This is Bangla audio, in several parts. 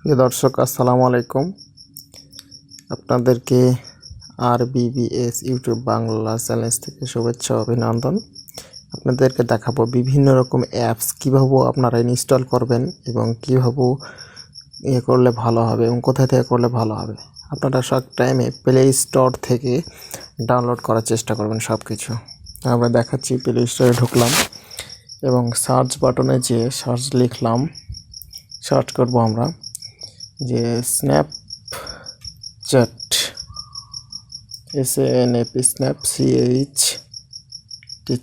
প্রিয় দর্শক আসসালামু আলাইকুম। আপনাদেরকে RBBS ইউটিউব বাংলা চ্যানেল থেকে শুভেচ্ছা ও অভিনন্দন। আপনাদেরকে দেখাবো বিভিন্ন রকম অ্যাপস কীভাবে আপনারা ইনস্টল করবেন এবং কীভাবে করলে ভালো হবে এবং কোথা থেকে করলে ভালো হবে। আপনারা সব টাইমে প্লে স্টোর থেকে ডাউনলোড করার চেষ্টা করবেন সব কিছু। আমরা দেখাচ্ছি, প্লে স্টোরে ঢুকলাম এবং সার্চ বাটনে যেয়ে সার্চ লিখলাম, সার্চ করব আমরা যে স্ন্যাপচ্যাট, SNAP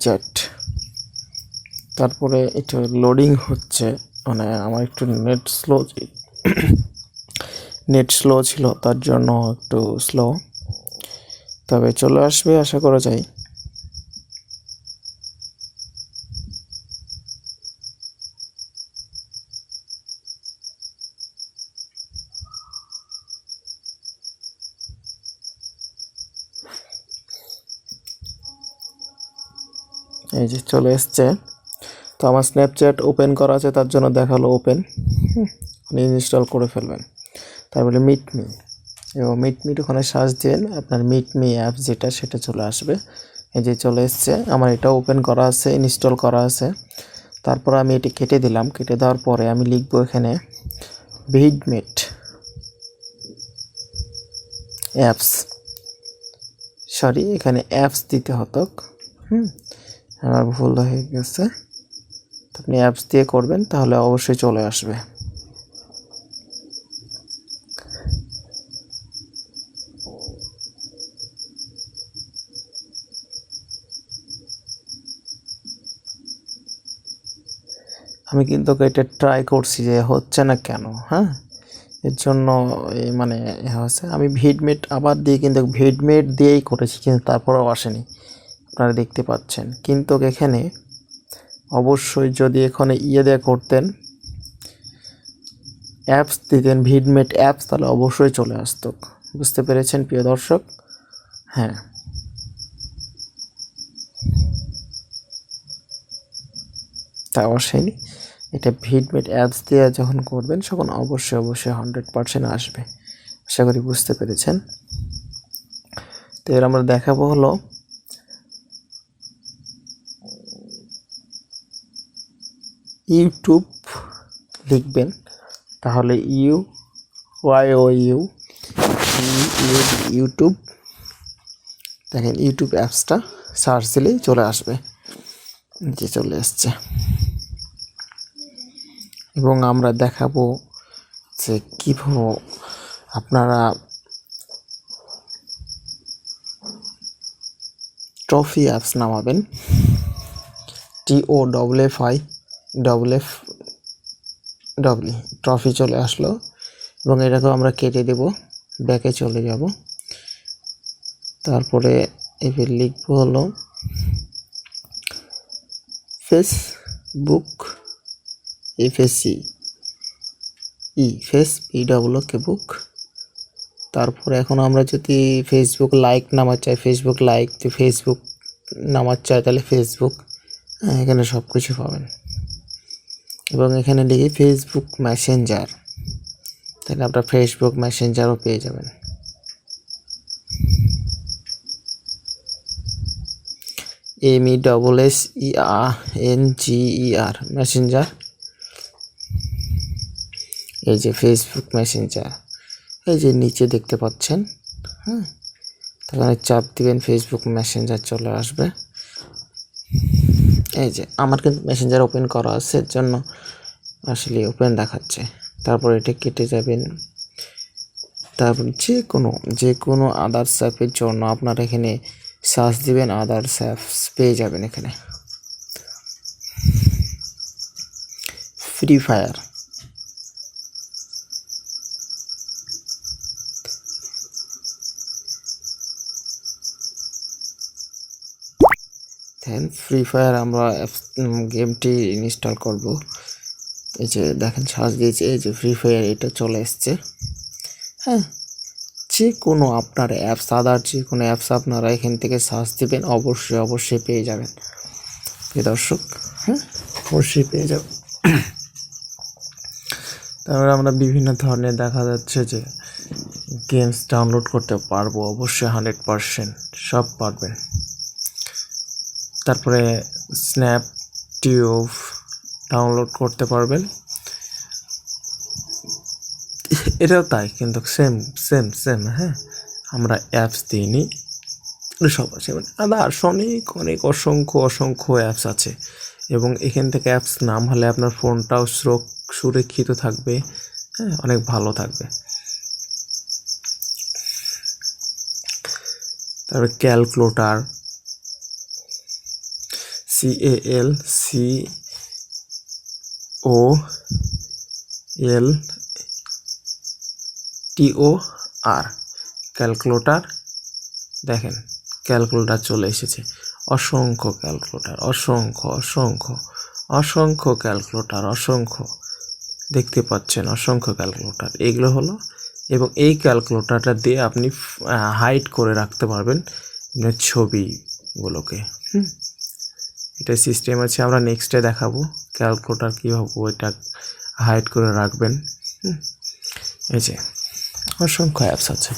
চ্যাট। তারপরে এটা লোডিং হচ্ছে, মানে আমার একটু নেট স্লো ছিল, তার জন্য একটু স্লো, তবে চলে আসবে আশা করা যায়। এই যে চলে এসছে। তো আমার স্ন্যাপচ্যাট ওপেন করা আছে, তার জন্য দেখালো ওপেন, ইনস্টল করে ফেলবেন। তারপরে মিটমি, এবং মিটমি ওখানে সার্চ দেন, আপনার মিটমি অ্যাপ যেটা সেটা চলে আসবে। এই যে চলে এসছে, আমার এটা ওপেন করা আছে, ইনস্টল করা আছে। তারপর আমি এটি কেটে দিলাম। কেটে দেওয়ার পরে আমি লিখবো এখানে ভিডমেট অ্যাপস, এখানে অ্যাপস দিতে হতো, আমার ভুল হয়ে গেছে। আপনি অ্যাপস দিয়ে করবেন তাহলে অবশ্যই চলে আসবে। আমি কিন্তু এটা ট্রাই করছি যে হচ্ছে না কেন, এর জন্য মানে হচ্ছে আমি ভিডমেট আবার দিয়ে, কিন্তু ভিডমেট দিয়েই করেছি, কিন্তু তারপরেও আসেনি, আপনারা দেখতে পাচ্ছেন। কিন্তু এখানে অবশ্যই যদি এখানে দিয়ে করতেন, অ্যাপস দিতেন, ভিডমেট অ্যাপস, তাহলে অবশ্যই চলে আসতো। বুঝতে পেরেছেন প্রিয় দর্শক? হ্যাঁ, তা আসেনি। এটা ভিডমেট অ্যাপস দিয়ে যখন করবেন তখন অবশ্যই 100% আসবে। আশা করি বুঝতে পেরেছেন। তো এর আমরা দেখাবো হলো ইউটিউব লিখবেন, তাহলে ইউটিউব, দেখেন ইউটিউব অ্যাপসটা সার্চ দিলেই চলে আসবে, যে চলে আসছে। এবং আমরা দেখাবো যে কীভাবে আপনারা ট্রফি অ্যাপস নামাবেন। TOFFI ট্রফি চলে আসলো, এবং এটাকেও আমরা কেটে দেব, ব্যাকে চলে যাব। তারপরে এবার লিখবো হলো ফেসবুক, বুক। তারপরে এখন আমরা যদি ফেসবুক লাইক নামার চাই, ফেসবুক নামার চাই, তাহলে ফেসবুক, এখানে সব কিছু পাবেন। এবং এখানে লিখি ফেসবুক মেসেঞ্জার, তাহলে আপনার ফেসবুক মেসেঞ্জারও পেয়ে যাবেন। MESSENGER মেসেঞ্জার, এই যে ফেসবুক মেসেঞ্জার, এই যে নিচে দেখতে পাচ্ছেন, তাহলে চাপ দিবেন, ফেসবুক মেসেঞ্জার চলে আসবে। এই যে আমার কিন্তু মেসেঞ্জার ওপেন করা আছে, এর জন্য আসলে ওপেন দেখাচ্ছে। তারপর এটা কেটে যাবেন। তারপর যে কোনো আদার্স অ্যাপের জন্য আপনারা এখানে সার্চ দিবেন, আদার্স অ্যাপস পেয়ে যাবেন। এখানে ফ্রি ফায়ার, আমরা গেমটি ইনস্টল করব। এই যে দেখেন সার্চ দিয়েছে, এই যে ফ্রি ফায়ার, এটা চলে এসছে। যে কোনো আপনার অ্যাপস, যে কোনো অ্যাপস আপনারা এখান থেকে সার্চ দিবেন, অবশ্যই পেয়ে যাবেন প্রিয় দর্শক। অবশ্যই পেয়ে যাবেন। তারপরে আমরা বিভিন্ন ধরনের দেখা যাচ্ছে যে গেমস ডাউনলোড করতে পারবো, অবশ্যই 100% সব পারবেন। তারপরে স্ন্যাপ টিউব ডাউনলোড করতে পারবেন, এটাও তাই, কিন্তু সেম সেম সেম। হ্যাঁ, আমরা অ্যাপস দিইনি, সব আছে, মানে আদার্স অনেক অনেক অসংখ্য অসংখ্য অ্যাপস আছে। এবং এখান থেকে অ্যাপস নাম হলে আপনার ফোনটাও সুরক্ষিত থাকবে, হ্যাঁ, অনেক ভালো থাকবে। তারপরে ক্যালকুলেটর, CALCOLTOR, ক্যালকুলেটর। দেখেন ক্যালকুলেটর চলে এসেছে, অসংখ্য ক্যালকুলেটর, অসংখ্য অসংখ্য অসংখ্য ক্যালকুলেটর, অসংখ্য, দেখতে পাচ্ছেন অসংখ্য ক্যালকুলেটর। এগুলো হলো, এবং এই ক্যালকুলেটরটা দিয়ে আপনি হাইড করে রাখতে পারবেন আপনার ছবিগুলোকে। এটা সিস্টেম আছে, আমরা নেক্সটে দেখাবো ক্যালকুলেটর কীভাবে ওইটা হাইড করে রাখবেন। এই যে অসংখ্য অ্যাপস আছে।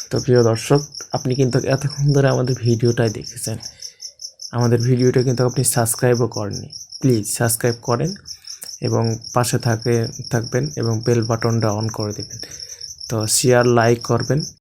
তো প্রিয় দর্শক, আপনি কিন্তু এতক্ষণ ধরে আমাদের ভিডিওটাই দেখেছেন, আমাদের ভিডিওটা কিন্তু আপনি সাবস্ক্রাইবও করেননি। প্লিজ সাবস্ক্রাইব করেন এবং পাশে থাকবেন এবং বেল বাটনটা অন করে দেবেন। তো শেয়ার লাইক করবেন।